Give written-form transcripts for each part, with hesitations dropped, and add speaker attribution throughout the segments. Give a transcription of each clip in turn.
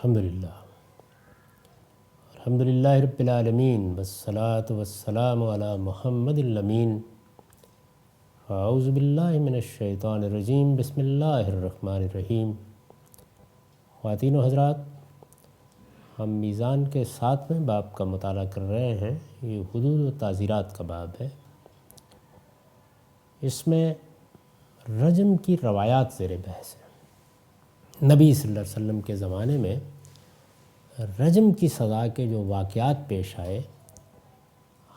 Speaker 1: الحمدللہ رب العالمین والصلاة والسلام علی محمد الامین اعوذ باللہ من الشیطان الرجیم بسم اللہ الرحمن الرحیم۔ خواتین و حضرات، ہم میزان کے 7ویں باب کا مطالعہ کر رہے ہیں۔ یہ حدود و تعزیرات کا باب ہے۔ اس میں رجم کی روایات زیر بحث ہے۔ نبی صلی اللہ علیہ وسلم کے زمانے میں رجم کی سزا کے جو واقعات پیش آئے،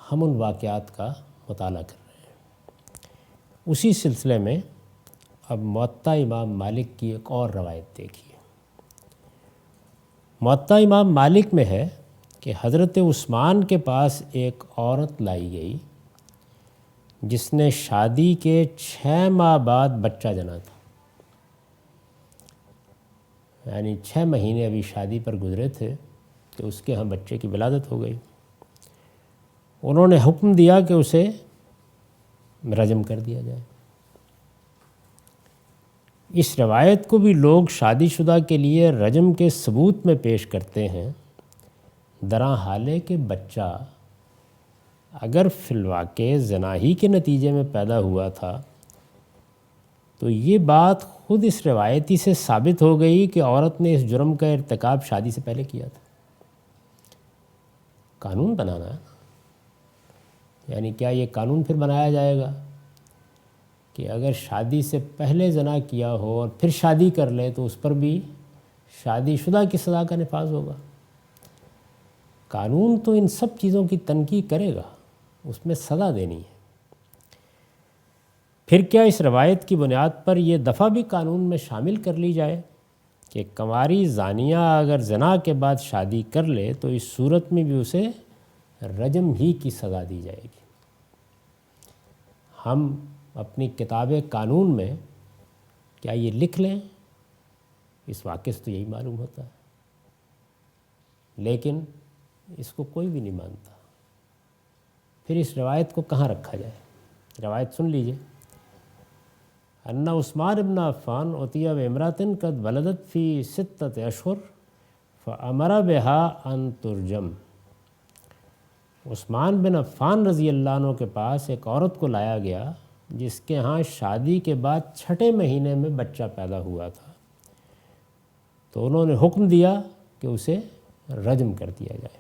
Speaker 1: ہم ان واقعات کا مطالعہ کر رہے ہیں۔ اسی سلسلے میں اب موطا امام مالک کی ایک اور روایت دیکھیے۔ موطا امام مالک میں ہے کہ حضرت عثمان کے پاس ایک عورت لائی گئی جس نے شادی کے 6 ماہ بعد بچہ جنا تھا، یعنی 6 مہینے ابھی شادی پر گزرے تھے کہ اس کے ہاں بچے کی ولادت ہو گئی۔ انہوں نے حکم دیا کہ اسے رجم کر دیا جائے۔ اس روایت کو بھی لوگ شادی شدہ کے لیے رجم کے ثبوت میں پیش کرتے ہیں، درا حالے کہ بچہ اگر فی الواقع زنا ہی کے نتیجے میں پیدا ہوا تھا تو یہ بات خود اس روایتی سے ثابت ہو گئی کہ عورت نے اس جرم کا ارتکاب شادی سے پہلے کیا تھا۔ قانون بنانا ہے، یعنی کیا یہ قانون پھر بنایا جائے گا کہ اگر شادی سے پہلے زنا کیا ہو اور پھر شادی کر لے تو اس پر بھی شادی شدہ کی سزا کا نفاذ ہوگا؟ قانون تو ان سب چیزوں کی تنقید کرے گا، اس میں سزا دینی ہے۔ پھر کیا اس روایت کی بنیاد پر یہ دفعہ بھی قانون میں شامل کر لی جائے کہ کنواری زانیہ اگر زنا کے بعد شادی کر لے تو اس صورت میں بھی اسے رجم ہی کی سزا دی جائے گی؟ ہم اپنی کتاب قانون میں کیا یہ لکھ لیں؟ اس واقعے سے تو یہی معلوم ہوتا ہے، لیکن اس کو کوئی بھی نہیں مانتا۔ پھر اس روایت کو کہاں رکھا جائے؟ روایت سن لیجئے۔ ان عثمان بن عفان اتی بامرأۃ قد ولدت فی 6 اشہر فامر بها ان ترجم۔ عثمان بن عفان رضی اللہ عنہ کے پاس ایک عورت کو لایا گیا جس کے ہاں شادی کے بعد 6 مہینے میں بچہ پیدا ہوا تھا، تو انہوں نے حکم دیا کہ اسے رجم کر دیا جائے۔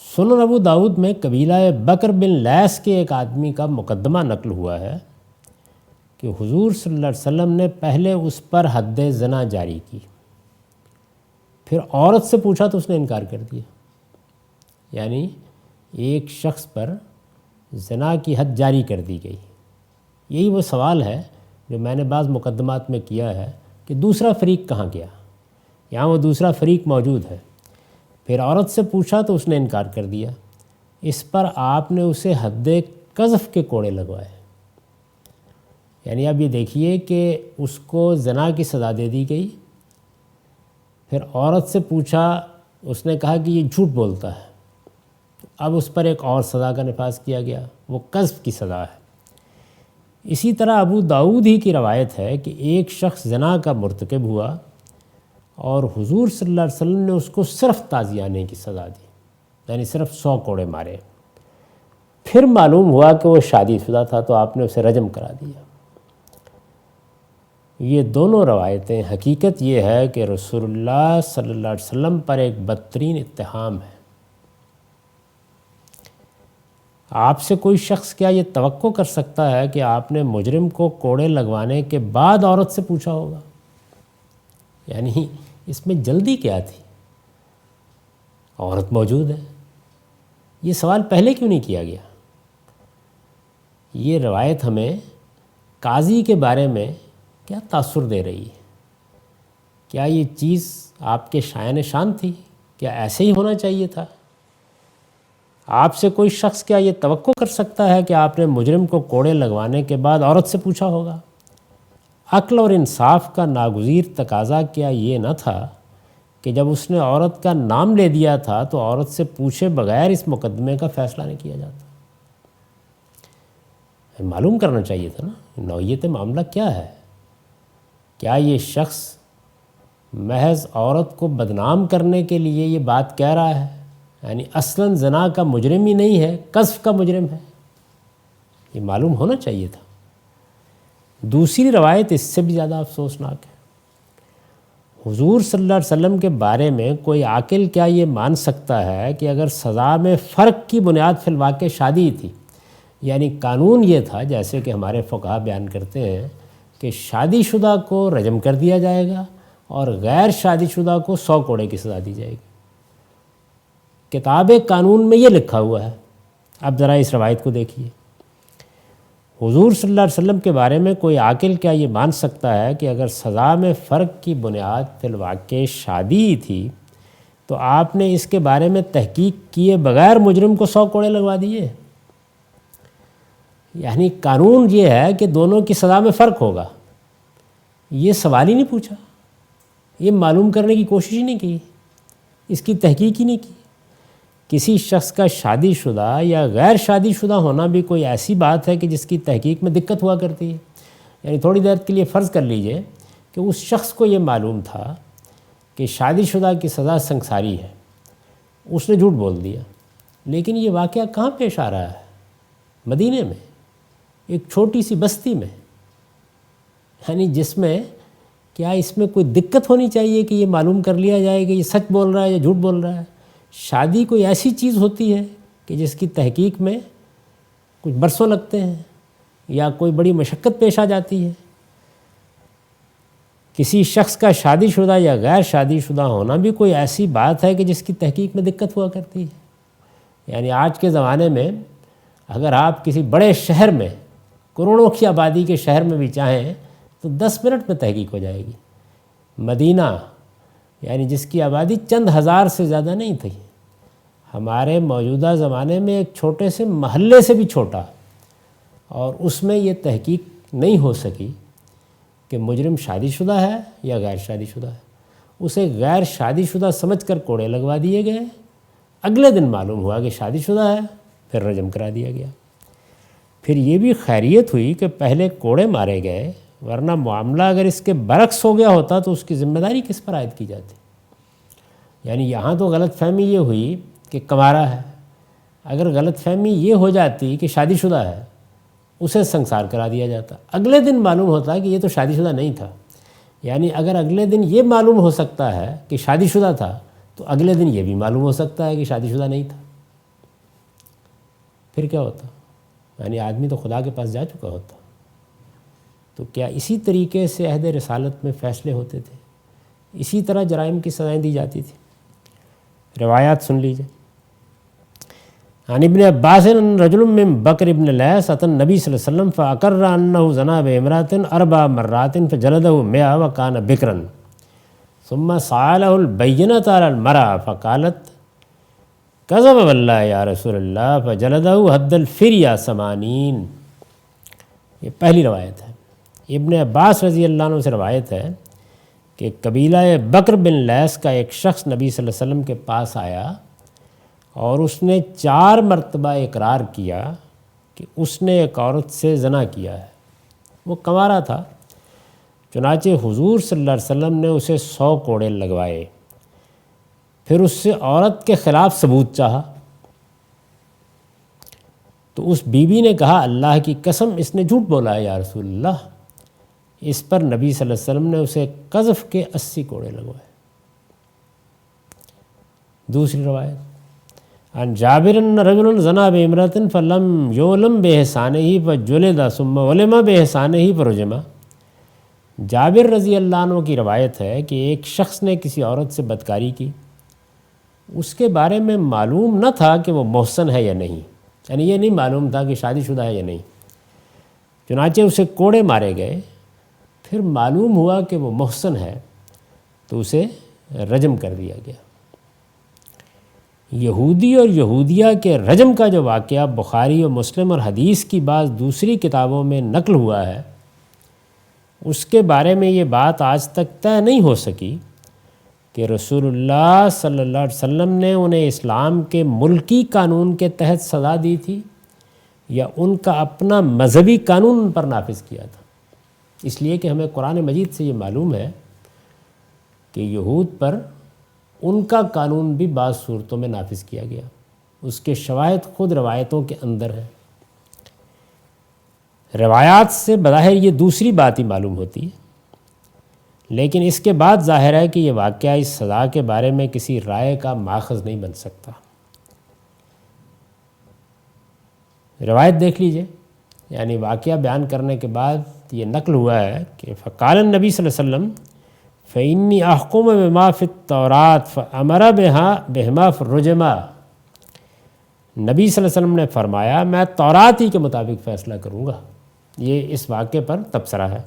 Speaker 1: سنن ابو داؤد میں قبیلہ بکر بن لیث کے ایک آدمی کا مقدمہ نقل ہوا ہے کہ حضور صلی اللہ علیہ وسلم نے پہلے اس پر حد زنا جاری کی، پھر عورت سے پوچھا تو اس نے انکار کر دیا۔ یعنی ایک شخص پر زنا کی حد جاری کر دی گئی۔ یہی وہ سوال ہے جو میں نے بعض مقدمات میں کیا ہے کہ دوسرا فریق کہاں گیا؟ یہاں وہ دوسرا فریق موجود ہے، پھر عورت سے پوچھا تو اس نے انکار کر دیا۔ اس پر آپ نے اسے حد قذف کے کوڑے لگوائے۔ یعنی اب یہ دیکھیے کہ اس کو زنا کی سزا دے دی گئی، پھر عورت سے پوچھا، اس نے کہا کہ یہ جھوٹ بولتا ہے، اب اس پر ایک اور سزا کا نفاذ کیا گیا، وہ قذف کی سزا ہے۔ اسی طرح ابو داؤد ہی کی روایت ہے کہ ایک شخص زنا کا مرتکب ہوا اور حضور صلی اللہ علیہ وسلم نے اس کو صرف تعزیانے کی سزا دی، یعنی صرف 100 کوڑے مارے۔ پھر معلوم ہوا کہ وہ شادی شدہ تھا تو آپ نے اسے رجم کرا دیا۔ یہ دونوں روایتیں حقیقت یہ ہے کہ رسول اللہ صلی اللہ علیہ وسلم پر ایک بدترین اتہام ہے۔ آپ سے کوئی شخص کیا یہ توقع کر سکتا ہے کہ آپ نے مجرم کو کوڑے لگوانے کے بعد عورت سے پوچھا ہوگا؟ یعنی اس میں جلدی کیا تھی؟ عورت موجود ہے، یہ سوال پہلے کیوں نہیں کیا گیا؟ یہ روایت ہمیں قاضی کے بارے میں کیا تاثر دے رہی ہے؟ کیا یہ چیز آپ کے شایان شان تھی؟ کیا ایسے ہی ہونا چاہیے تھا؟ آپ سے کوئی شخص کیا یہ توقع کر سکتا ہے کہ آپ نے مجرم کو کوڑے لگوانے کے بعد عورت سے پوچھا ہوگا؟ عقل اور انصاف کا ناگزیر تقاضا کیا یہ نہ تھا کہ جب اس نے عورت کا نام لے دیا تھا تو عورت سے پوچھے بغیر اس مقدمے کا فیصلہ نہیں کیا جاتا؟ معلوم کرنا چاہیے تھا نا نوعیت معاملہ کیا ہے۔ کیا یہ شخص محض عورت کو بدنام کرنے کے لیے یہ بات کہہ رہا ہے، یعنی اصلاً زنا کا مجرم ہی نہیں ہے، قذف کا مجرم ہے، یہ معلوم ہونا چاہیے تھا۔ دوسری روایت اس سے بھی زیادہ افسوسناک ہے۔ حضور صلی اللہ علیہ وسلم کے بارے میں کوئی عاقل کیا یہ مان سکتا ہے کہ اگر سزا میں فرق کی بنیاد فی الواقع شادی تھی، یعنی قانون یہ تھا جیسے کہ ہمارے فقہا بیان کرتے ہیں کہ شادی شدہ کو رجم کر دیا جائے گا اور غیر شادی شدہ کو 100 کوڑے کی سزا دی جائے گی، کتاب قانون میں یہ لکھا ہوا ہے۔ اب ذرا اس روایت کو دیکھیے، حضور صلی اللہ علیہ وسلم کے بارے میں کوئی عاقل کیا یہ مان سکتا ہے کہ اگر سزا میں فرق کی بنیاد فی الواقع شادی تھی تو آپ نے اس کے بارے میں تحقیق کیے بغیر مجرم کو 100 کوڑے لگوا دیے؟ یعنی قانون یہ ہے کہ دونوں کی سزا میں فرق ہوگا، یہ سوال ہی نہیں پوچھا، یہ معلوم کرنے کی کوشش ہی نہیں کی، اس کی تحقیق ہی نہیں کی۔ کسی شخص کا شادی شدہ یا غیر شادی شدہ ہونا بھی کوئی ایسی بات ہے کہ جس کی تحقیق میں دقت ہوا کرتی ہے۔ یعنی تھوڑی دیر کے لیے فرض کر لیجئے کہ اس شخص کو یہ معلوم تھا کہ شادی شدہ کی سزا سنگساری ہے، اس نے جھوٹ بول دیا، لیکن یہ واقعہ کہاں پیش آ رہا ہے؟ مدینے میں، ایک چھوٹی سی بستی میں، یعنی جس میں کیا اس میں کوئی دقت ہونی چاہیے کہ یہ معلوم کر لیا جائے کہ یہ سچ بول رہا ہے یا جھوٹ بول رہا ہے؟ شادی کوئی ایسی چیز ہوتی ہے کہ جس کی تحقیق میں کچھ برسوں لگتے ہیں یا کوئی بڑی مشقت پیش آ جاتی ہے۔ کسی شخص کا شادی شدہ یا غیر شادی شدہ ہونا بھی کوئی ایسی بات ہے کہ جس کی تحقیق میں دقت ہوا کرتی ہے۔ یعنی آج کے زمانے میں اگر آپ کسی بڑے شہر میں، کروڑوں کی آبادی کے شہر میں بھی چاہیں تو 10 منٹ میں تحقیق ہو جائے گی۔ مدینہ یعنی جس کی آبادی چند ہزار سے زیادہ نہیں تھی، ہمارے موجودہ زمانے میں ایک چھوٹے سے محلے سے بھی چھوٹا، اور اس میں یہ تحقیق نہیں ہو سکی کہ مجرم شادی شدہ ہے یا غیر شادی شدہ ہے۔ اسے غیر شادی شدہ سمجھ کر کوڑے لگوا دیے گئے، اگلے دن معلوم ہوا کہ شادی شدہ ہے، پھر رجم کرا دیا گیا۔ پھر یہ بھی خیریت ہوئی کہ پہلے کوڑے مارے گئے، ورنہ معاملہ اگر اس کے برعکس ہو گیا ہوتا تو اس کی ذمہ داری کس پر عائد کی جاتی؟ یعنی یہاں تو غلط فہمی یہ ہوئی کہ کنوارا ہے، اگر غلط فہمی یہ ہو جاتی کہ شادی شدہ ہے اسے سنسار کرا دیا جاتا، اگلے دن معلوم ہوتا کہ یہ تو شادی شدہ نہیں تھا۔ یعنی اگر اگلے دن یہ معلوم ہو سکتا ہے کہ شادی شدہ تھا تو اگلے دن یہ بھی معلوم ہو سکتا ہے کہ شادی شدہ نہیں تھا، پھر کیا ہوتا؟ یعنی آدمی تو خدا کے پاس جا چکا ہوتا۔ تو کیا اسی طریقے سے عہد رسالت میں فیصلے ہوتے تھے؟ اسی طرح جرائم کی سزائیں دی جاتی تھی؟ روایات سن لیجئے۔ عن ابن عباس رجل من بکر ابن لیث اتى النبی صلی اللہ علیہ وسلم فاقر انه زنا بامرأة 4 مرات فجلده 100 وكان بكرا ثم سأله البينة على المرأة فقالت كذب والله يا رسول الله فجلده حد الفرية 80۔ یہ پہلی روایت ہے۔ ابن عباس رضی اللہ عنہ سے روایت ہے کہ قبیلہ بکر بن لیث کا ایک شخص نبی صلی اللہ علیہ وسلم کے پاس آیا اور اس نے 4 مرتبہ اقرار کیا کہ اس نے ایک عورت سے زنا کیا ہے، وہ کنوارا تھا۔ چنانچہ حضور صلی اللہ علیہ وسلم نے اسے 100 کوڑے لگوائے، پھر اس سے عورت کے خلاف ثبوت چاہا تو اس بی بی نے کہا اللہ کی قسم اس نے جھوٹ بولا ہے یا رسول اللہ۔ اس پر نبی صلی اللہ علیہ وسلم نے اسے قذف کے 80 کوڑے لگوائے۔ دوسری روایت عن جابر ان رجل زنا بامرأة فلم یولم باحسانہ فجلد ثم علم باحسانہ فرجم۔ جابر رضی اللہ عنہ کی روایت ہے کہ ایک شخص نے کسی عورت سے بدکاری کی، اس کے بارے میں معلوم نہ تھا کہ وہ محسن ہے یا نہیں، یعنی یہ نہیں معلوم تھا کہ شادی شدہ ہے یا نہیں، چنانچہ اسے کوڑے مارے گئے، پھر معلوم ہوا کہ وہ محسن ہے تو اسے رجم کر دیا گیا۔ یہودی اور یہودیہ کے رجم کا جو واقعہ بخاری اور مسلم اور حدیث کی بعض دوسری کتابوں میں نقل ہوا ہے، اس کے بارے میں یہ بات آج تک طے نہیں ہو سکی کہ رسول اللہ صلی اللہ علیہ وسلم نے انہیں اسلام کے ملکی قانون کے تحت سزا دی تھی یا ان کا اپنا مذہبی قانون ان پر نافذ کیا تھا۔ اس لیے کہ ہمیں قرآن مجید سے یہ معلوم ہے کہ یہود پر ان کا قانون بھی بعض صورتوں میں نافذ کیا گیا، اس کے شواہد خود روایتوں کے اندر ہیں۔ روایات سے بظاہر یہ دوسری بات ہی معلوم ہوتی ہے، لیکن اس کے بعد ظاہر ہے کہ یہ واقعہ اس سزا کے بارے میں کسی رائے کا ماخذ نہیں بن سکتا۔ روایت دیکھ لیجئے، یعنی واقعہ بیان کرنے کے بعد یہ نقل ہوا ہے کہ فقال النبی صلی اللہ علیہ وسلم فإنی احکم بما فی التوراۃ فامر بہما فرجما۔ نبی صلی اللہ علیہ وسلم نے فرمایا میں تورات ہی کے مطابق فیصلہ کروں گا۔ یہ اس واقعے پر تبصرہ ہے۔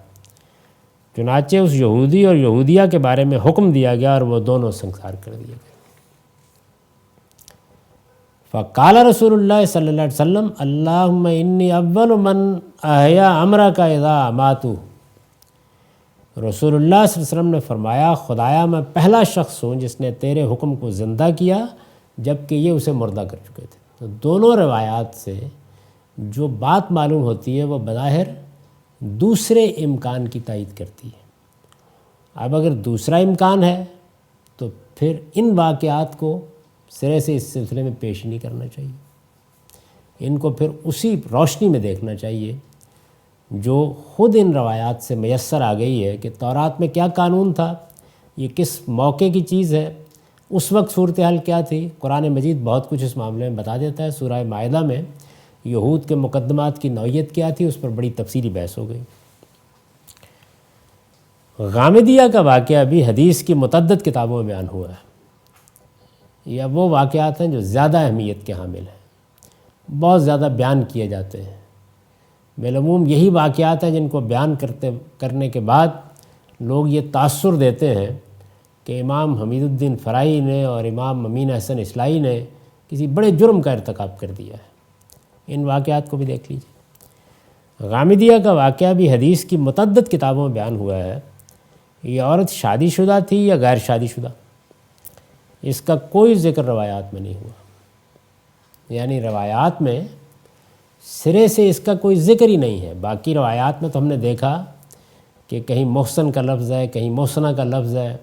Speaker 1: چنانچہ اس یہودی اور یہودیہ کے بارے میں حکم دیا گیا اور وہ دونوں سنسار کر دیے گئے۔ فقال رسول اللہ صلی اللہ علیہ وسلم اللہم انی اول من احیا امرک اذا اماتوا۔ رسول اللہ صلی اللہ علیہ وسلم نے فرمایا خدایا میں پہلا شخص ہوں جس نے تیرے حکم کو زندہ کیا جب کہ یہ اسے مردہ کر چکے تھے۔ تو دونوں روایات سے جو بات معلوم ہوتی ہے وہ بظاہر دوسرے امکان کی تائید کرتی ہے۔ اب اگر دوسرا امکان ہے تو پھر ان واقعات کو سرے سے اس سلسلے میں پیش نہیں کرنا چاہیے، ان کو پھر اسی روشنی میں دیکھنا چاہیے جو خود ان روایات سے میسر آ گئی ہے کہ تورات میں کیا قانون تھا، یہ کس موقع کی چیز ہے، اس وقت صورتحال کیا تھی۔ قرآن مجید بہت کچھ اس معاملے میں بتا دیتا ہے۔ سورہ مائدہ میں یہود کے مقدمات کی نوعیت کیا تھی، اس پر بڑی تفصیلی بحث ہو گئی۔ غامدیہ کا واقعہ بھی حدیث کی متعدد کتابوں میں بیان ہوا ہے۔ یہ وہ واقعات ہیں جو زیادہ اہمیت کے حامل ہیں، بہت زیادہ بیان کیے جاتے ہیں۔ بالعموم یہی واقعات ہیں جن کو بیان کرنے کے بعد لوگ یہ تاثر دیتے ہیں کہ امام حمید الدین فرائی نے اور امام امین احسن اصلاحی نے کسی بڑے جرم کا ارتکاب کر دیا ہے۔ ان واقعات کو بھی دیکھ لیجیے۔ غامدیہ کا واقعہ بھی حدیث کی متعدد کتابوں میں بیان ہوا ہے۔ یہ عورت شادی شدہ تھی یا غیر شادی شدہ، اس کا کوئی ذکر روایات میں نہیں ہوا، یعنی روایات میں سرے سے اس کا کوئی ذکر ہی نہیں ہے۔ باقی روایات میں تو ہم نے دیکھا کہ کہیں محسن کا لفظ ہے، کہیں محسنہ کا لفظ ہے،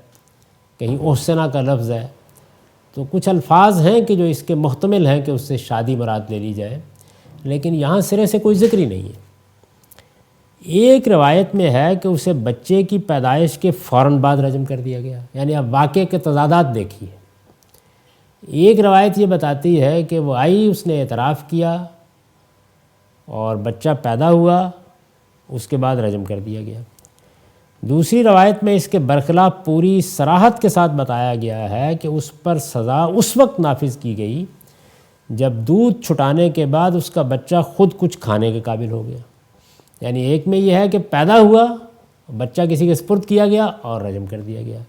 Speaker 1: کہیں احسنہ کا لفظ ہے، تو کچھ الفاظ ہیں کہ جو اس کے محتمل ہیں کہ اس سے شادی مراد لے لی جائے، لیکن یہاں سرے سے کوئی ذکر ہی نہیں ہے۔ ایک روایت میں ہے کہ اسے بچے کی پیدائش کے فوراً بعد رجم کر دیا گیا، یعنی اب واقعے کے تضادات دیکھیے۔ ایک روایت یہ بتاتی ہے کہ وہ آئی، اس نے اعتراف کیا اور بچہ پیدا ہوا، اس کے بعد رجم کر دیا گیا۔ دوسری روایت میں اس کے برخلاف پوری صراحت کے ساتھ بتایا گیا ہے کہ اس پر سزا اس وقت نافذ کی گئی جب دودھ چھٹانے کے بعد اس کا بچہ خود کچھ کھانے کے قابل ہو گیا۔ یعنی ایک میں یہ ہے کہ پیدا ہوا، بچہ کسی کے سپرد کیا گیا اور رجم کر دیا گیا۔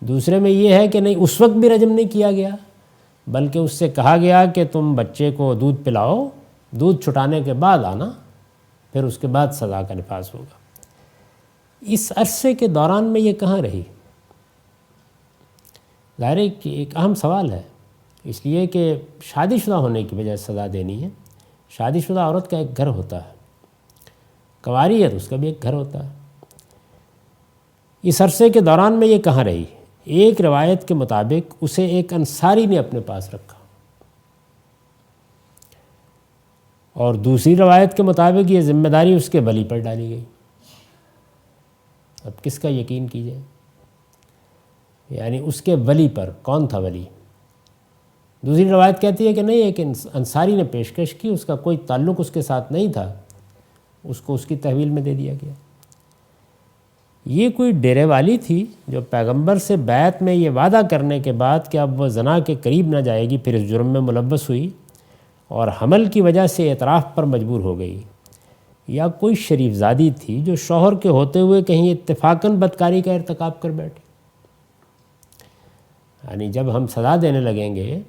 Speaker 1: دوسرے میں یہ ہے کہ نہیں، اس وقت بھی رجم نہیں کیا گیا، بلکہ اس سے کہا گیا کہ تم بچے کو دودھ پلاؤ، دودھ چھٹانے کے بعد آنا، پھر اس کے بعد سزا کا نفاذ ہوگا۔ اس عرصے کے دوران میں یہ کہاں رہی؟ ظاہر ہے کہ ایک اہم سوال ہے، اس لیے کہ شادی شدہ ہونے کی وجہ سے سزا دینی ہے۔ شادی شدہ عورت کا ایک گھر ہوتا ہے، کنواری ہے تو اس کا بھی ایک گھر ہوتا ہے۔ اس عرصے کے دوران میں یہ کہاں رہی؟ ایک روایت کے مطابق اسے ایک انصاری نے اپنے پاس رکھا، اور دوسری روایت کے مطابق یہ ذمہ داری اس کے ولی پر ڈالی گئی۔ اب کس کا یقین کیجئے؟ یعنی اس کے ولی پر۔ کون تھا ولی؟ دوسری روایت کہتی ہے کہ نہیں، ایک انصاری نے پیشکش کی، اس کا کوئی تعلق اس کے ساتھ نہیں تھا، اس کو اس کی تحویل میں دے دیا گیا۔ یہ کوئی ڈیرے والی تھی جو پیغمبر سے بیعت میں یہ وعدہ کرنے کے بعد کہ اب وہ زنا کے قریب نہ جائے گی، پھر اس جرم میں ملوث ہوئی اور حمل کی وجہ سے اعتراف پر مجبور ہو گئی، یا کوئی شریف زادی تھی جو شوہر کے ہوتے ہوئے کہیں اتفاقاً بدکاری کا ارتکاب کر بیٹھی۔ یعنی جب ہم سزا دینے لگیں گے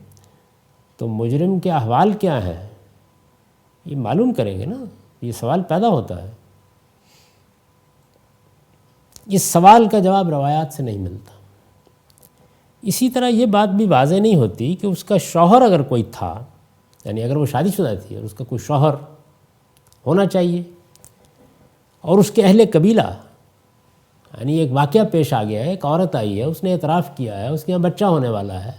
Speaker 1: تو مجرم کے احوال کیا ہیں یہ معلوم کریں گے نا، یہ سوال پیدا ہوتا ہے۔ اس سوال کا جواب روایات سے نہیں ملتا۔ اسی طرح یہ بات بھی واضح نہیں ہوتی کہ اس کا شوہر اگر کوئی تھا، یعنی اگر وہ شادی شدہ تھی اور اس کا کوئی شوہر ہونا چاہیے، اور اس کے اہل قبیلہ یعنی ایک واقعہ پیش آ گیا ہے، ایک عورت آئی ہے، اس نے اعتراف کیا ہے اس کے یہاں بچہ ہونے والا ہے،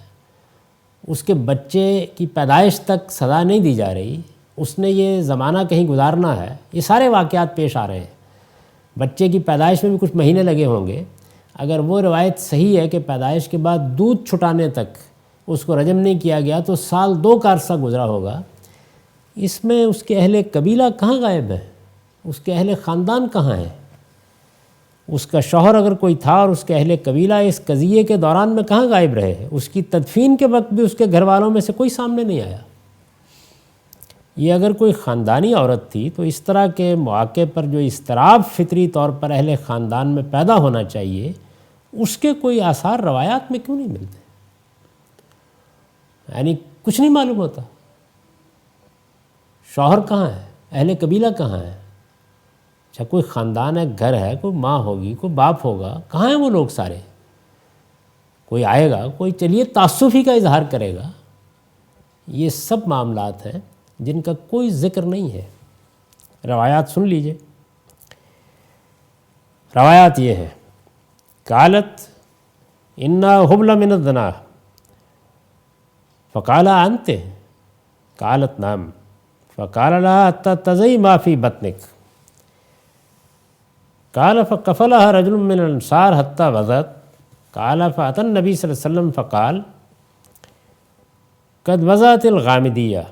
Speaker 1: اس کے بچے کی پیدائش تک سزا نہیں دی جا رہی، اس نے یہ زمانہ کہیں گزارنا ہے، یہ سارے واقعات پیش آ رہے ہیں۔ بچے کی پیدائش میں بھی کچھ مہینے لگے ہوں گے، اگر وہ روایت صحیح ہے کہ پیدائش کے بعد دودھ چھٹانے تک اس کو رجم نہیں کیا گیا تو سال 2 کا عرصہ گزرا ہوگا۔ اس میں اس کے اہل قبیلہ کہاں غائب ہے؟ اس کے اہل خاندان کہاں ہیں؟ اس کا شوہر اگر کوئی تھا اور اس کے اہل قبیلہ اس قضیے کے دوران میں کہاں غائب رہے؟ اس کی تدفین کے وقت بھی اس کے گھر والوں میں سے کوئی سامنے نہیں آیا۔ یہ اگر کوئی خاندانی عورت تھی تو اس طرح کے مواقع پر جو اضطراب فطری طور پر اہل خاندان میں پیدا ہونا چاہیے، اس کے کوئی آثار روایات میں کیوں نہیں ملتے؟ یعنی کچھ نہیں معلوم ہوتا۔ شوہر کہاں ہے؟ اہل قبیلہ کہاں ہے؟ اچھا کوئی خاندان ہے، گھر ہے، کوئی ماں ہوگی، کوئی باپ ہوگا، کہاں ہیں وہ لوگ سارے؟ کوئی آئے گا، کوئی چلیے تعصب ہی کا اظہار کرے گا۔ یہ سب معاملات ہیں جن کا کوئی ذکر نہیں ہے۔ روایات سن لیجئے۔ روایات یہ ہے، قالت انا حبل من الزنا فقال انت قالت نعم فقال لها حتى تضعي ما في بطنك قال فكفلها رجل من الانصار حتى وضعت قال فأتى النبي صلى الله عليه وسلم فقال قد وضعت الغامدية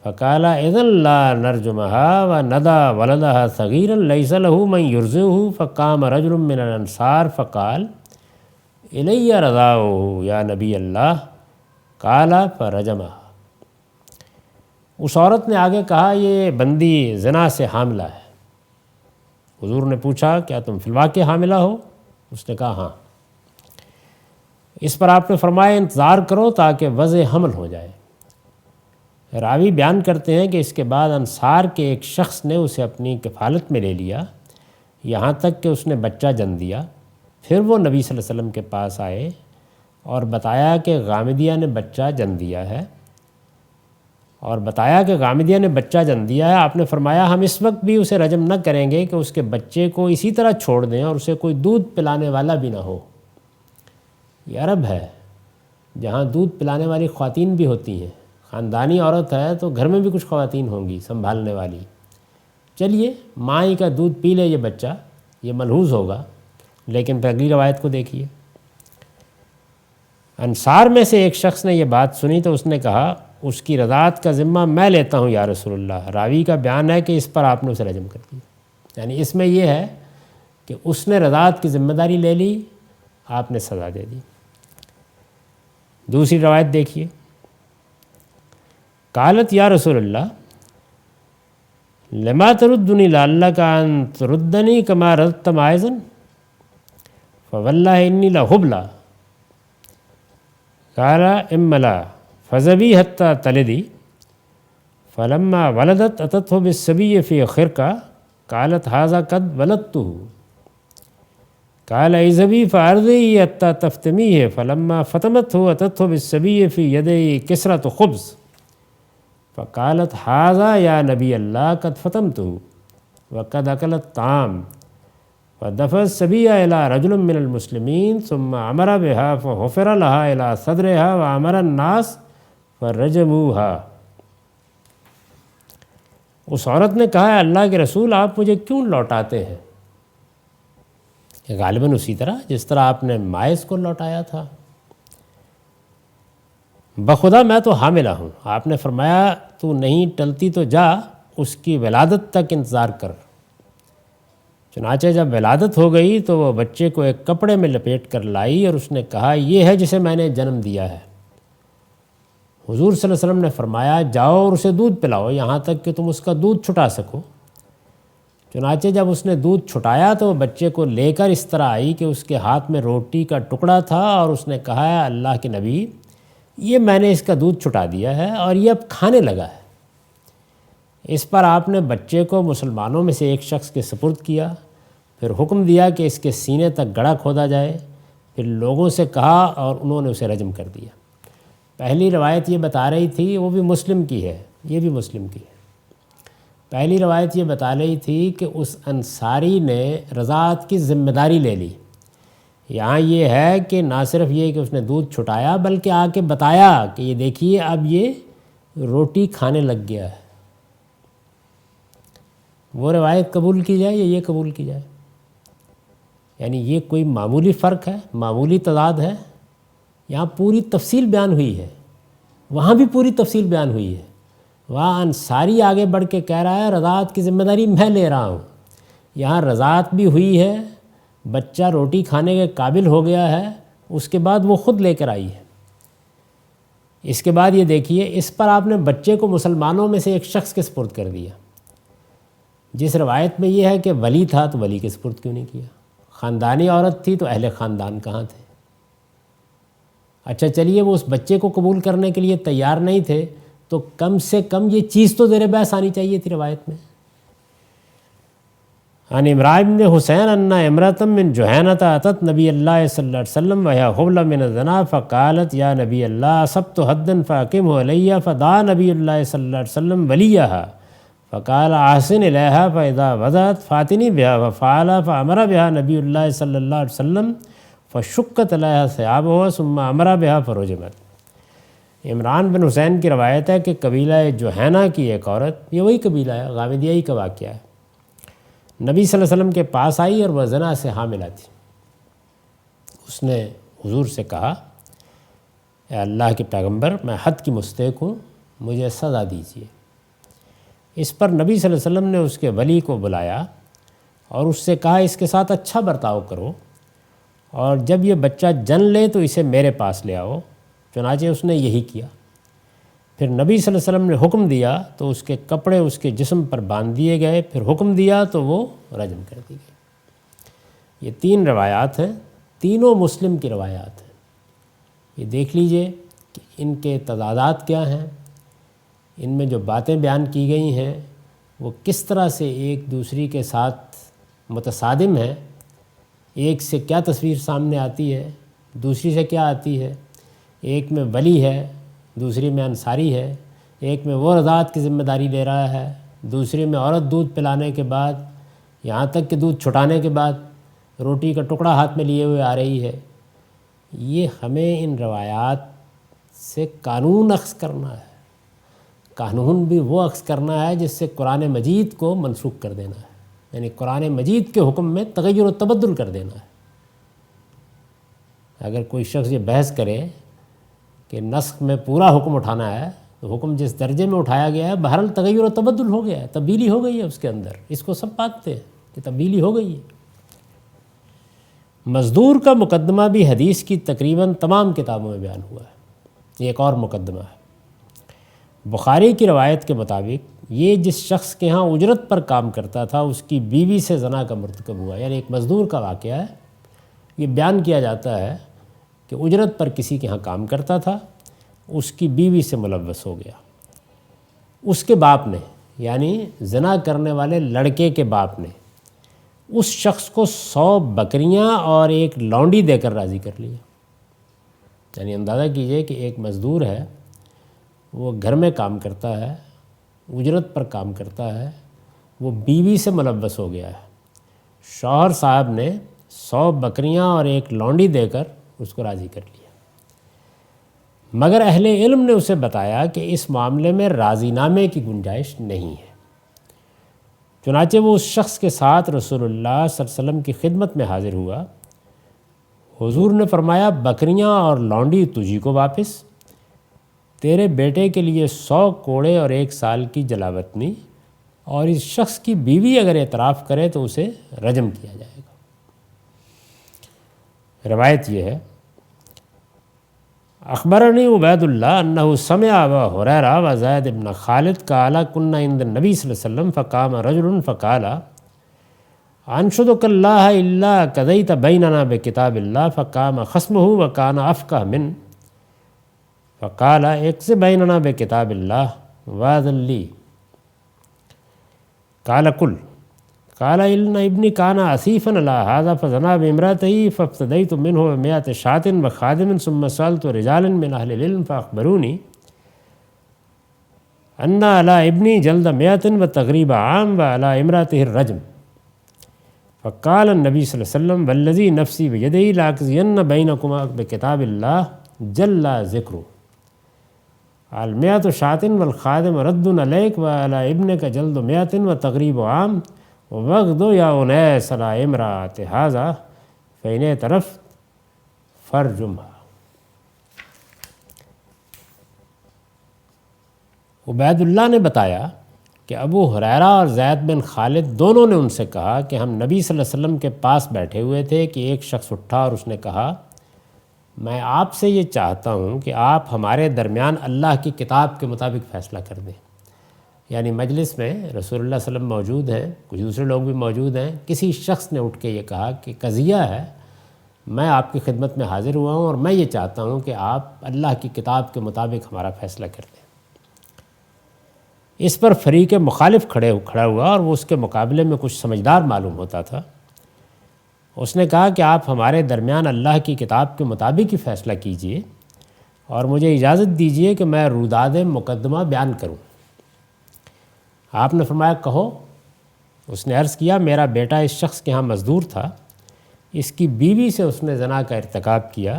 Speaker 1: فقال اذن لا نرجمها وندى ولدها صغيرا ليس له من يرضعه فقام رجل من الانصار فقال الی رضاؤه یا نبی اللہ قال فرجمها۔ اس عورت نے آگے کہا یہ بندی زنا سے حاملہ ہے۔ حضور نے پوچھا کیا تم فی الواقع حاملہ ہو؟ اس نے کہا ہاں۔ اس پر آپ نے فرمایا انتظار کرو تاکہ وضع حمل ہو جائے۔ راوی بیان کرتے ہیں کہ اس کے بعد انصار کے ایک شخص نے اسے اپنی کفالت میں لے لیا، یہاں تک کہ اس نے بچہ جن دیا۔ پھر وہ نبی صلی اللہ علیہ وسلم کے پاس آئے اور بتایا کہ غامدیہ نے بچہ جن دیا ہے، آپ نے فرمایا ہم اس وقت بھی اسے رجم نہ کریں گے کہ اس کے بچے کو اسی طرح چھوڑ دیں اور اسے کوئی دودھ پلانے والا بھی نہ ہو۔ یہ عرب ہے جہاں دودھ پلانے والی خواتین بھی ہوتی ہیں، خاندانی عورت ہے تو گھر میں بھی کچھ خواتین ہوں گی سنبھالنے والی۔ چلیے ماں ہی کا دودھ پی لے یہ بچہ، یہ ملحوظ ہوگا، لیکن پھر اگلی روایت کو دیکھیے۔ انصار میں سے ایک شخص نے یہ بات سنی تو اس نے کہا اس کی رضاعت کا ذمہ میں لیتا ہوں یا رسول اللہ۔ راوی کا بیان ہے کہ اس پر آپ نے اسے رجم کر دیا، یعنی اس میں یہ ہے کہ اس نے رضاعت کی ذمہ داری لے لی، آپ نے سزا دے دی۔ دوسری روایت دیکھیے، قالت یا رسول اللہ لما تردنی لعلک ان تردنی کما ردت معاذا فواللہ انی لحبلی قال اما لا فذبی حتی تلدی فلما ولدت اتته بالصبی فی خرقہ قالت ھذا قد ولدتہ قال اذهبی فارضعیہ حتی تفتمیہ فلما فتمته اتته بالصبی فی یدی کسرۃ خبز فقالت ھذا یا نبی اللہ قد فتمته وقد اکل الطعام فدفع الصبی الی رجل من المسلمین ثم امر بها فحفر لها الی صدرها وامر الناس فرجموها۔ اس عورت نے کہا اللہ کے رسول آپ مجھے کیوں لوٹاتے ہیں؟ غالباً اسی طرح جس طرح آپ نے ماعز کو لوٹایا تھا۔ بخدا میں تو حاملہ ہوں۔ آپ نے فرمایا تو نہیں ٹلتی تو جا اس کی ولادت تک انتظار کر۔ چنانچہ جب ولادت ہو گئی تو وہ بچے کو ایک کپڑے میں لپیٹ کر لائی اور اس نے کہا یہ ہے جسے میں نے جنم دیا ہے۔ حضور صلی اللہ علیہ وسلم نے فرمایا جاؤ اور اسے دودھ پلاؤ یہاں تک کہ تم اس کا دودھ چھٹا سکو۔ چنانچہ جب اس نے دودھ چھٹایا تو وہ بچے کو لے کر اس طرح آئی کہ اس کے ہاتھ میں روٹی کا ٹکڑا تھا اور اس نے کہا اللہ کے نبی یہ میں نے اس کا دودھ چھٹا دیا ہے اور یہ اب کھانے لگا ہے۔ اس پر آپ نے بچے کو مسلمانوں میں سے ایک شخص کے سپرد کیا، پھر حکم دیا کہ اس کے سینے تک گڑھا کھودا جائے، پھر لوگوں سے کہا اور انہوں نے اسے رجم کر دیا۔ پہلی روایت یہ بتا رہی تھی وہ بھی مسلم کی ہے، یہ بھی مسلم کی ہے۔ پہلی روایت یہ بتا رہی تھی کہ اس انصاری نے رضاعت کی ذمہ داری لے لی۔ یہاں یہ ہے کہ نہ صرف یہ کہ اس نے دودھ چھٹایا بلکہ آ کے بتایا کہ یہ دیکھیے اب یہ روٹی کھانے لگ گیا ہے۔ وہ روایت قبول کی جائے یا یہ قبول کی جائے؟ یعنی یہ کوئی معمولی فرق ہے، معمولی تضاد ہے؟ یہاں پوری تفصیل بیان ہوئی ہے، وہاں بھی پوری تفصیل بیان ہوئی ہے۔ وہاں انصاری آگے بڑھ کے کہہ رہا ہے رضاعت کی ذمہ داری میں لے رہا ہوں، یہاں رضاعت بھی ہوئی ہے، بچہ روٹی کھانے کے قابل ہو گیا ہے، اس کے بعد وہ خود لے کر آئی ہے۔ اس کے بعد یہ دیکھیے اس پر آپ نے بچے کو مسلمانوں میں سے ایک شخص کے سپرد کر دیا۔ جس روایت میں یہ ہے کہ ولی تھا تو ولی کے سپرد کیوں نہیں کیا؟ خاندانی عورت تھی تو اہل خاندان کہاں تھے؟ اچھا چلیے وہ اس بچے کو قبول کرنے کے لیے تیار نہیں تھے تو کم سے کم یہ چیز تو زیر بحث آنی چاہیے تھی روایت میں۔ عن عمران بن حسین ان امرأۃ من جہینۃ اتت نبی اللہ صلی اللہ علیہ وسلم وہی حبل من الزنا فقالت یا نبی اللہ اصبت حدا فاقمہ علی فدعا نبی اللہ صلی اللہ علیہ وسلم ولیہا فقال احسن الیہا فاذا وضعت فاتنی بہا ففعل فامر بہا نبی اللہ صلی اللہ علیہ وسلم فشقت علیہا ثیابہ ثم امر بہا فرجمت۔ عمران بن حسین کی روایت ہے کہ قبیلہ جہینہ کی ایک عورت، یہ وہی قبیلہ ہے، غامدیہ کا واقعہ ہے، نبی صلی اللہ علیہ وسلم کے پاس آئی اور وہ زنا سے حاملہ تھی۔ اس نے حضور سے کہا اے اللہ کے پیغمبر میں حد کی مستحق ہوں، مجھے سزا دیجیے۔ اس پر نبی صلی اللہ علیہ وسلم نے اس کے ولی کو بلایا اور اس سے کہا اس کے ساتھ اچھا برتاؤ کرو اور جب یہ بچہ جن لے تو اسے میرے پاس لے آؤ۔ چنانچہ اس نے یہی کیا۔ پھر نبی صلی اللہ علیہ وسلم نے حکم دیا تو اس کے کپڑے اس کے جسم پر باندھ دیے گئے، پھر حکم دیا تو وہ رجم کر دی گئی۔ یہ 3 روایات ہیں، تینوں مسلم کی روایات ہیں۔ یہ دیکھ لیجئے کہ ان کے تضادات کیا ہیں، ان میں جو باتیں بیان کی گئی ہیں وہ کس طرح سے ایک دوسری کے ساتھ متصادم ہیں، ایک سے کیا تصویر سامنے آتی ہے، دوسری سے کیا آتی ہے۔ ایک میں ولی ہے، دوسری میں انصاری ہے، ایک میں وہ رضاعت کی ذمہ داری لے رہا ہے، دوسری میں عورت دودھ پلانے کے بعد یہاں تک کہ دودھ چھٹانے کے بعد روٹی کا ٹکڑا ہاتھ میں لیے ہوئے آ رہی ہے۔ یہ ہمیں ان روایات سے قانون اخذ کرنا ہے، قانون بھی وہ اخذ کرنا ہے جس سے قرآن مجید کو منسوخ کر دینا ہے، یعنی قرآن مجید کے حکم میں تغیر و تبدل کر دینا ہے۔ اگر کوئی شخص یہ بحث کرے کہ نسخ میں پورا حکم اٹھانا ہے تو حکم جس درجے میں اٹھایا گیا ہے بہرحال تغیر و تبدل ہو گیا ہے، تبدیلی ہو گئی ہے اس کے اندر، اس کو سب مانتے ہیں کہ تبدیلی ہو گئی ہے۔ مزدور کا مقدمہ بھی حدیث کی تقریباً تمام کتابوں میں بیان ہوا ہے۔ یہ ایک اور مقدمہ ہے۔ بخاری کی روایت کے مطابق یہ جس شخص کے ہاں اجرت پر کام کرتا تھا اس کی بیوی سے زنا کا مرتکب ہوا، یعنی ایک مزدور کا واقعہ ہے۔ یہ بیان کیا جاتا ہے کہ اجرت پر کسی کے ہاں کام کرتا تھا، اس کی بیوی سے ملوث ہو گیا۔ اس کے باپ نے، یعنی زنا کرنے والے لڑکے کے باپ نے اس شخص کو 100 بکریاں اور ایک لونڈی دے کر راضی کر لیا۔ یعنی اندازہ کیجئے کہ ایک مزدور ہے، وہ گھر میں کام کرتا ہے، اجرت پر کام کرتا ہے، وہ بیوی سے ملوث ہو گیا ہے، شوہر صاحب نے 100 بکریاں اور ایک لونڈی دے کر اس کو راضی کر لیا، مگر اہل علم نے اسے بتایا کہ اس معاملے میں راضی نامے کی گنجائش نہیں ہے۔ چنانچہ وہ اس شخص کے ساتھ رسول اللہ صلی اللہ علیہ وسلم کی خدمت میں حاضر ہوا۔ حضور نے فرمایا بکریاں اور لونڈی تجھی کو واپس، تیرے بیٹے کے لیے 100 کوڑے اور 1 سال کی جلاوطنی، اور اس شخص کی بیوی اگر اعتراف کرے تو اسے رجم کیا جائے گا۔ روایت یہ ہے اخبرنی عبید اللہ انہ سمع ابا ہریرہ و زید بن خالد قال كنا عند النبی صلی اللہ علیہ وسلم فقام رجل فقال انشدک اللہ الا قضیت بیننا بکتاب اللہ فقام خصمہ وکان افقہ من فقال اقض بیننا بکتاب اللہ واذن لی قال قل قال ان ابنی کان اسیفا علی ھذا فزنا بامرأته فافتدیت منه بمئة شاة وخادم ثم سألت رجالا من اہل العلم فاخبرونی ان علی ابنی جلد میت و تقریب عام و علی امراتہ الرجم، فقال النبی صلی اللہ علیہ وسلم والذی نفسی بیدہ لاقضین بینکما بکتاب اللہ جل ذکرہ المیت شاۃ والخادم رد علیک و علی ابنک جلد میت و تقریب عام وغد یا انیس علی امرات ھذا فإن اعترفت فرجمھا۔ عبید اللہ نے بتایا کہ ابو ہریرہ اور زید بن خالد دونوں نے ان سے کہا کہ ہم نبی صلی اللہ علیہ وسلم کے پاس بیٹھے ہوئے تھے کہ ایک شخص اٹھا اور اس نے کہا میں آپ سے یہ چاہتا ہوں کہ آپ ہمارے درمیان اللہ کی کتاب کے مطابق فیصلہ کر دیں۔ یعنی مجلس میں رسول اللہ صلی اللہ علیہ وسلم موجود ہیں، کچھ دوسرے لوگ بھی موجود ہیں، کسی شخص نے اٹھ کے یہ کہا کہ قضیہ ہے، میں آپ کی خدمت میں حاضر ہوا ہوں اور میں یہ چاہتا ہوں کہ آپ اللہ کی کتاب کے مطابق ہمارا فیصلہ کر دیں۔ اس پر فریق مخالف کھڑا ہوا اور وہ اس کے مقابلے میں کچھ سمجھدار معلوم ہوتا تھا۔ اس نے کہا کہ آپ ہمارے درمیان اللہ کی کتاب کے مطابق ہی فیصلہ کیجئے اور مجھے اجازت دیجئے کہ میں روداد مقدمہ بیان کروں۔ آپ نے فرمایا کہو۔ اس نے عرض کیا میرا بیٹا اس شخص کے ہاں مزدور تھا، اس کی بیوی سے اس نے زنا کا ارتکاب کیا،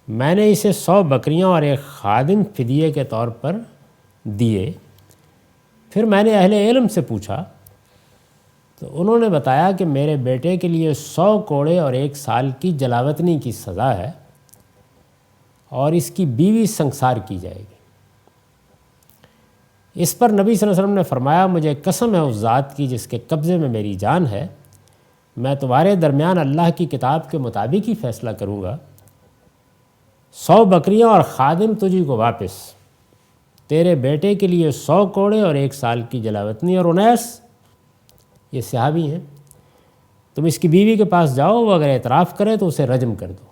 Speaker 1: میں نے اسے 100 بکریاں اور ایک خادم فدیے کے طور پر دیے۔ پھر میں نے اہل علم سے پوچھا تو انہوں نے بتایا کہ میرے بیٹے کے لیے 100 کوڑے اور 1 سال کی جلاوطنی کی سزا ہے اور اس کی بیوی سنگسار کی جائے گی۔ اس پر نبی صلی اللہ علیہ وسلم نے فرمایا مجھے قسم ہے اس ذات کی جس کے قبضے میں میری جان ہے، میں تمہارے درمیان اللہ کی کتاب کے مطابق ہی فیصلہ کروں گا۔ 100 بکریاں اور خادم تجھی کو واپس، تیرے بیٹے کے لیے 100 کوڑے اور 1 سال کی جلاوطنی، اور انیس یہ صحابی ہیں، تم اس کی بیوی کے پاس جاؤ، وہ اگر اعتراف کرے تو اسے رجم کر دو۔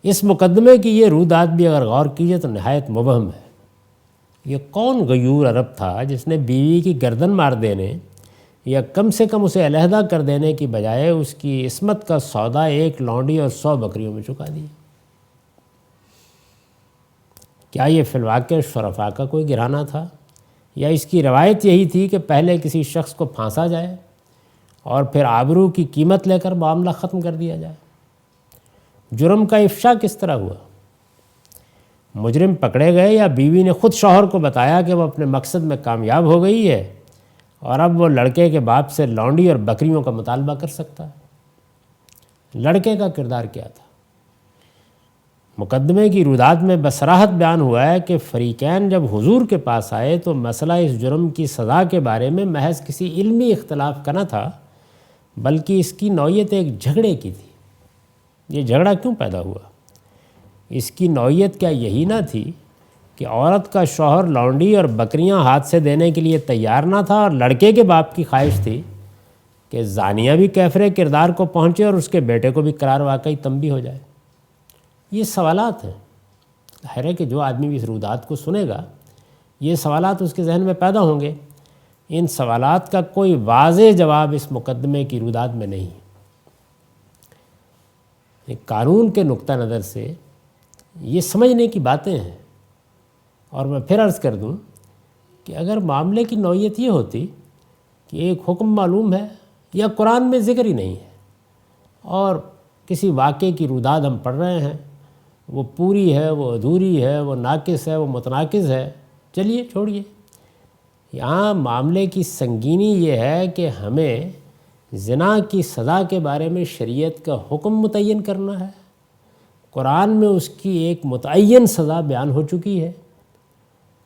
Speaker 1: اس مقدمے کی یہ روداد بھی اگر غور کیجئے تو نہایت مبہم ہے۔ یہ کون غیور عرب تھا جس نے بیوی کی گردن مار دینے یا کم سے کم اسے علیحدہ کر دینے کی بجائے اس کی عصمت کا سودا 1 لونڈی اور 100 بکریوں میں چکا دیا؟ کیا یہ فی الواقع شرفاء کا کوئی گھرانہ تھا، یا اس کی روایت یہی تھی کہ پہلے کسی شخص کو پھانسا جائے اور پھر آبرو کی قیمت لے کر معاملہ ختم کر دیا جائے؟ جرم کا افشا کس طرح ہوا؟ مجرم پکڑے گئے یا بیوی نے خود شوہر کو بتایا کہ وہ اپنے مقصد میں کامیاب ہو گئی ہے اور اب وہ لڑکے کے باپ سے لونڈی اور بکریوں کا مطالبہ کر سکتا ہے؟ لڑکے کا کردار کیا تھا؟ مقدمے کی روداد میں بصراحت بیان ہوا ہے کہ فریقین جب حضور کے پاس آئے تو مسئلہ اس جرم کی سزا کے بارے میں محض کسی علمی اختلاف کا نہ تھا، بلکہ اس کی نوعیت ایک جھگڑے کی تھی۔ یہ جھگڑا کیوں پیدا ہوا؟ اس کی نوعیت کیا یہی نہ تھی کہ عورت کا شوہر لونڈی اور بکریاں ہاتھ سے دینے کے لیے تیار نہ تھا اور لڑکے کے باپ کی خواہش تھی کہ زانیہ بھی کیفر کردار کو پہنچے اور اس کے بیٹے کو بھی قرار واقعی تنبیہ ہو جائے؟ یہ سوالات ہیں، ظاہر ہے کہ جو آدمی بھی اس روداد کو سنے گا یہ سوالات اس کے ذہن میں پیدا ہوں گے۔ ان سوالات کا کوئی واضح جواب اس مقدمے کی روداد میں نہیں۔ قانون کے نقطہ نظر سے یہ سمجھنے کی باتیں ہیں، اور میں پھر عرض کر دوں کہ اگر معاملے کی نوعیت یہ ہوتی کہ ایک حکم معلوم ہے یا قرآن میں ذکر ہی نہیں ہے اور کسی واقعے کی روداد ہم پڑھ رہے ہیں، وہ پوری ہے، وہ ادھوری ہے، وہ ناقص ہے، وہ متناقض ہے، چلیے چھوڑیے۔ یہاں معاملے کی سنگینی یہ ہے کہ ہمیں زنا کی سزا کے بارے میں شریعت کا حکم متعین کرنا ہے۔ قرآن میں اس کی ایک متعین سزا بیان ہو چکی ہے۔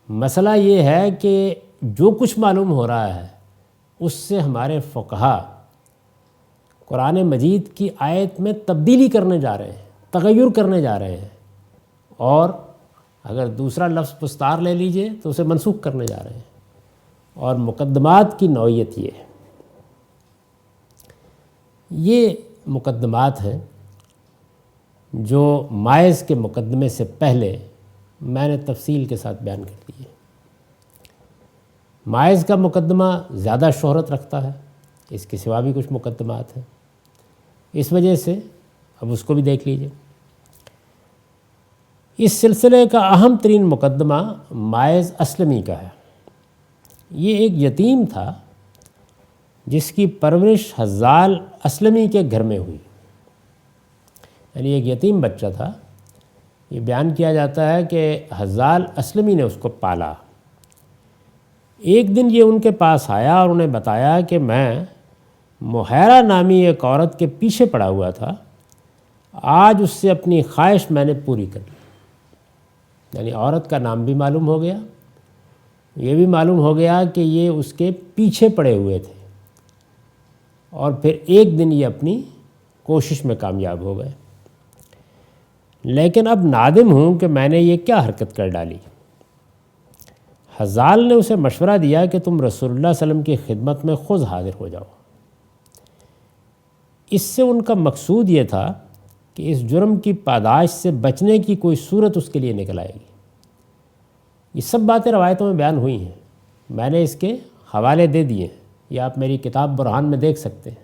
Speaker 1: مسئلہ یہ ہے کہ جو کچھ معلوم ہو رہا ہے اس سے ہمارے فقہا قرآن مجید کی آیت میں تبدیلی کرنے جا رہے ہیں، تغیر کرنے جا رہے ہیں، اور اگر دوسرا لفظ پستار لے لیجئے تو اسے منسوخ کرنے جا رہے ہیں۔ اور مقدمات کی نوعیت یہ مقدمات ہیں جو مائز کے مقدمے سے پہلے میں نے تفصیل کے ساتھ بیان کر دی ہے۔ مائز کا مقدمہ زیادہ شہرت رکھتا ہے، اس کے سوا بھی کچھ مقدمات ہیں، اس وجہ سے اب اس کو بھی دیکھ لیجئے۔ اس سلسلے کا اہم ترین مقدمہ ماعز اسلمی کا ہے۔ یہ ایک یتیم تھا جس کی پرورش حزال اسلمی کے گھر میں ہوئی، یعنی ایک یتیم بچہ تھا۔ یہ بیان کیا جاتا ہے کہ حزال اسلمی نے اس کو پالا۔ ایک دن یہ ان کے پاس آیا اور انہیں بتایا کہ میں مہیرہ نامی ایک عورت کے پیچھے پڑا ہوا تھا، آج اس سے اپنی خواہش میں نے پوری کر لی۔ یعنی عورت کا نام بھی معلوم ہو گیا، یہ بھی معلوم ہو گیا کہ یہ اس کے پیچھے پڑے ہوئے تھے، اور پھر ایک دن یہ اپنی کوشش میں کامیاب ہو گئے۔ لیکن اب نادم ہوں کہ میں نے یہ کیا حرکت کر ڈالی۔ حزال نے اسے مشورہ دیا کہ تم رسول اللہ صلی اللہ علیہ وسلم کی خدمت میں خود حاضر ہو جاؤ۔ اس سے ان کا مقصود یہ تھا کہ اس جرم کی پاداش سے بچنے کی کوئی صورت اس کے لیے نکل آئے گی۔ یہ سب باتیں روایتوں میں بیان ہوئی ہیں، میں نے اس کے حوالے دے دیے ہیں، یہ آپ میری کتاب برہان میں دیکھ سکتے ہیں۔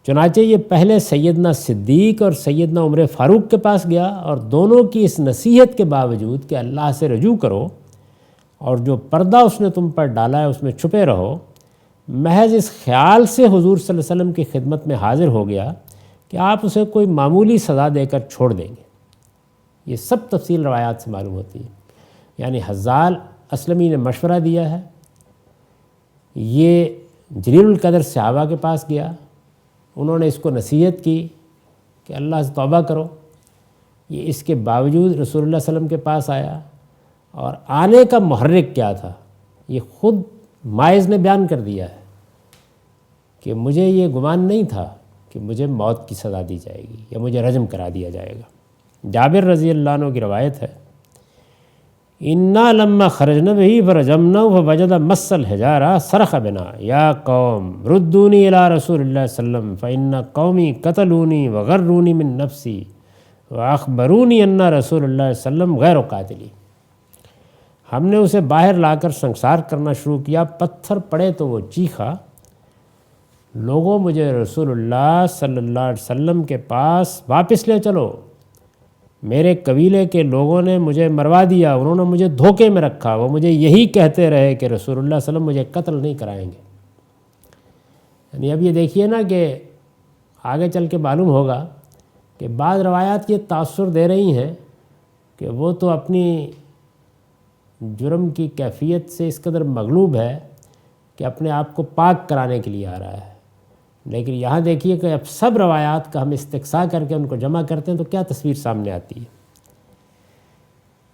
Speaker 1: چنانچہ یہ پہلے سیدنا صدیق اور سیدنا عمر فاروق کے پاس گیا، اور دونوں کی اس نصیحت کے باوجود کہ اللہ سے رجوع کرو اور جو پردہ اس نے تم پر ڈالا ہے اس میں چھپے رہو، محض اس خیال سے حضور صلی اللہ علیہ وسلم کی خدمت میں حاضر ہو گیا کہ آپ اسے کوئی معمولی سزا دے کر چھوڑ دیں گے۔ یہ سب تفصیل روایات سے معلوم ہوتی ہے۔ یعنی حزال اسلمی نے مشورہ دیا ہے، یہ جلیل القدر صحابہ کے پاس گیا، انہوں نے اس کو نصیحت کی کہ اللہ سے توبہ کرو، یہ اس کے باوجود رسول اللہ صلی اللہ علیہ وسلم کے پاس آیا، اور آنے کا محرک کیا تھا یہ خود ماعز نے بیان کر دیا ہے کہ مجھے یہ گمان نہیں تھا کہ مجھے موت کی سزا دی جائے گی یا مجھے رجم کرا دیا جائے گا۔ جابر رضی اللہ عنہ کی روایت ہے، انا لما خرجنا به فرجمنا فوجد مس الحجارہ صرخ بنا یا قوم ردونی الی رسول اللہ صلی اللہ علیہ وسلم فإن قومی قتلونی وغرونی من نفسی واخبرونی ان رسول اللہ صلی اللہ علیہ وسلم غیر قاتلی۔ ہم نے اسے باہر لا کر سنسار کرنا شروع کیا، پتھر پڑے تو وہ چیخا، لوگوں مجھے رسول اللہ صلی اللہ علیہ وسلم کے پاس واپس لے چلو، میرے قبیلے کے لوگوں نے مجھے مروا دیا، انہوں نے مجھے دھوکے میں رکھا، وہ مجھے یہی کہتے رہے کہ رسول اللہ صلی اللہ علیہ وسلم مجھے قتل نہیں کرائیں گے۔ یعنی اب یہ دیکھیے نا کہ آگے چل کے معلوم ہوگا کہ بعض روایات یہ تاثر دے رہی ہیں کہ وہ تو اپنی جرم کی کیفیت سے اس قدر مغلوب ہے کہ اپنے آپ کو پاک کرانے کے لیے آ رہا ہے، لیکن یہاں دیکھیے کہ اب سب روایات کا ہم استقصاء کر کے ان کو جمع کرتے ہیں تو کیا تصویر سامنے آتی ہے۔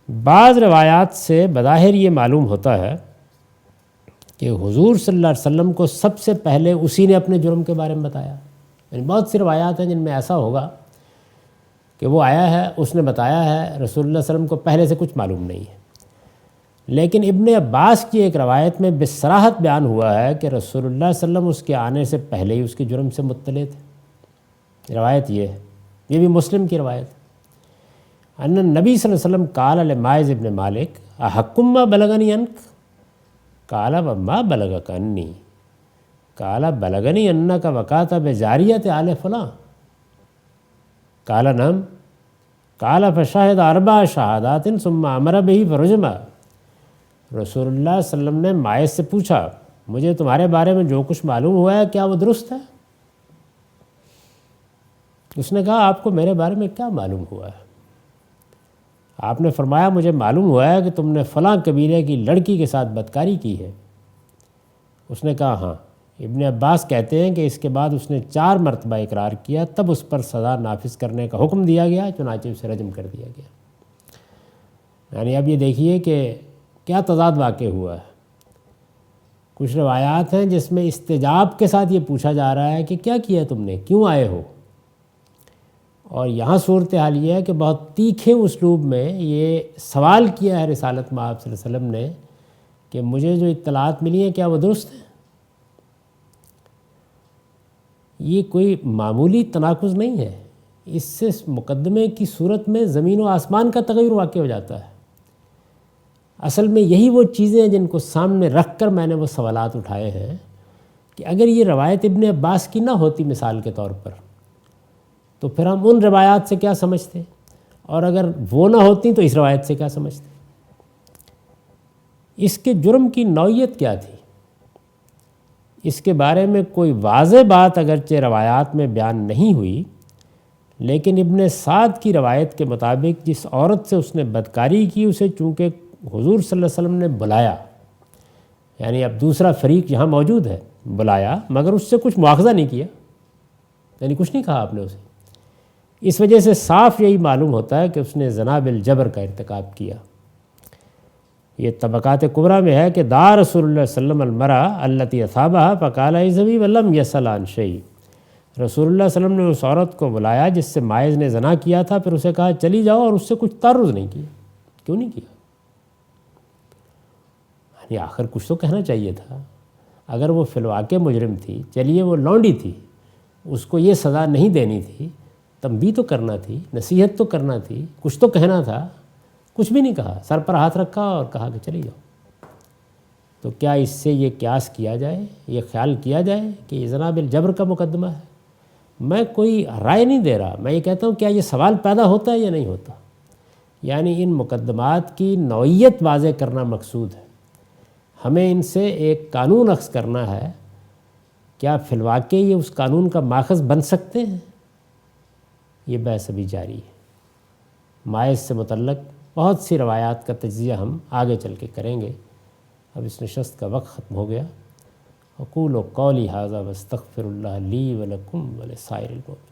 Speaker 1: بعض روایات سے بظاہر یہ معلوم ہوتا ہے کہ حضور صلی اللہ علیہ وسلم کو سب سے پہلے اسی نے اپنے جرم کے بارے میں بتایا۔ یعنی بہت سی روایات ہیں جن میں ایسا ہوگا کہ وہ آیا ہے، اس نے بتایا ہے، رسول اللہ صلی اللہ علیہ وسلم کو پہلے سے کچھ معلوم نہیں ہے۔ لیکن ابن عباس کی ایک روایت میں بصراحت بیان ہوا ہے کہ رسول اللہ صلی اللہ علیہ وسلم اس کے آنے سے پہلے ہی اس کے جرم سے مطلع تھے۔ روایت یہ ہے، یہ بھی مسلم کی روایت ہے۔ ان نبی صلی اللہ علیہ وسلم قال لماعز ابن مالک احکم ما بلغنی عنک قال وما بلغک انی قال بلغنی انک وقعت بجاریۃ آل فلاں قال نعم قال فشہد اربع شہادات ثم امر به فرجم۔ رسول اللہ صلی اللہ علیہ وسلم نے ماعز سے پوچھا، مجھے تمہارے بارے میں جو کچھ معلوم ہوا ہے کیا وہ درست ہے؟ اس نے کہا آپ کو میرے بارے میں کیا معلوم ہوا ہے؟ آپ نے فرمایا مجھے معلوم ہوا ہے کہ تم نے فلاں قبیلے کی لڑکی کے ساتھ بدکاری کی ہے۔ اس نے کہا ہاں۔ ابن عباس کہتے ہیں کہ اس کے بعد اس نے 4 مرتبہ اقرار کیا، تب اس پر سزا نافذ کرنے کا حکم دیا گیا، چنانچہ اسے رجم کر دیا گیا۔ یعنی اب یہ دیکھیے کہ کیا تضاد واقع ہوا ہے۔ کچھ روایات ہیں جس میں استجاب کے ساتھ یہ پوچھا جا رہا ہے کہ کیا کیا تم نے، کیوں آئے ہو، اور یہاں صورتحال یہ ہے کہ بہت تیکھے اسلوب میں یہ سوال کیا ہے رسالت مآب صلی اللہ علیہ وسلم نے کہ مجھے جو اطلاعات ملی ہیں کیا وہ درست ہیں۔ یہ کوئی معمولی تناقض نہیں ہے، اس سے مقدمے کی صورت میں زمین و آسمان کا تغیر واقع ہو جاتا ہے۔ اصل میں یہی وہ چیزیں ہیں جن کو سامنے رکھ کر میں نے وہ سوالات اٹھائے ہیں کہ اگر یہ روایت ابن عباس کی نہ ہوتی مثال کے طور پر تو پھر ہم ان روایات سے کیا سمجھتے، اور اگر وہ نہ ہوتی تو اس روایت سے کیا سمجھتے؟ اس کے جرم کی نوعیت کیا تھی، اس کے بارے میں کوئی واضح بات اگرچہ روایات میں بیان نہیں ہوئی، لیکن ابن سعد کی روایت کے مطابق جس عورت سے اس نے بدکاری کی اسے چونکہ حضور صلی اللہ علیہ وسلم نے بلایا، یعنی اب دوسرا فریق یہاں موجود ہے، بلایا مگر اس سے کچھ مواخذہ نہیں کیا، یعنی کچھ نہیں کہا آپ نے اسے، اس وجہ سے صاف یہی معلوم ہوتا ہے کہ اس نے زنا بالجبر کا ارتکاب کیا۔ یہ طبقات کبریٰ میں ہے کہ دعا رسول اللہ صلی اللہ علیہ وسلم المرأة التي اصابها فقال اذهبي ولم يسأل عن شيء، رسول اللہ صلی اللہ علیہ وسلم نے اس عورت کو بلایا جس سے ماعز نے زنا کیا تھا، پھر اسے کہا چلی جاؤ، اور اس سے کچھ تعرض نہیں کیا۔ کیوں نہیں کیا؟ یعنی آخر کچھ تو کہنا چاہیے تھا، اگر وہ فی الواقع مجرم تھی، چلیے وہ لونڈی تھی، اس کو یہ سزا نہیں دینی تھی، تنبیہ تو کرنا تھی، نصیحت تو کرنا تھی، کچھ تو کہنا تھا، کچھ بھی نہیں کہا، سر پر ہاتھ رکھا اور کہا کہ چلی جاؤ۔ تو کیا اس سے یہ قیاس کیا جائے، یہ خیال کیا جائے کہ یہ زنا بالجبر کا مقدمہ ہے؟ میں کوئی رائے نہیں دے رہا، میں یہ کہتا ہوں کیا یہ سوال پیدا ہوتا ہے یا نہیں ہوتا، یعنی ان مقدمات کی نوعیت واضح کرنا مقصود ہے، ہمیں ان سے ایک قانون اخذ کرنا ہے، کیا فی الواقع یہ اس قانون کا ماخذ بن سکتے ہیں؟ یہ بحث ابھی جاری ہے، ماعز سے متعلق بہت سی روایات کا تجزیہ ہم آگے چل کے کریں گے۔ اب اس نشست کا وقت ختم ہو گیا۔ اقول قولی ھذا واستغفر اللہ لی ولکم ولسائر المؤمنین۔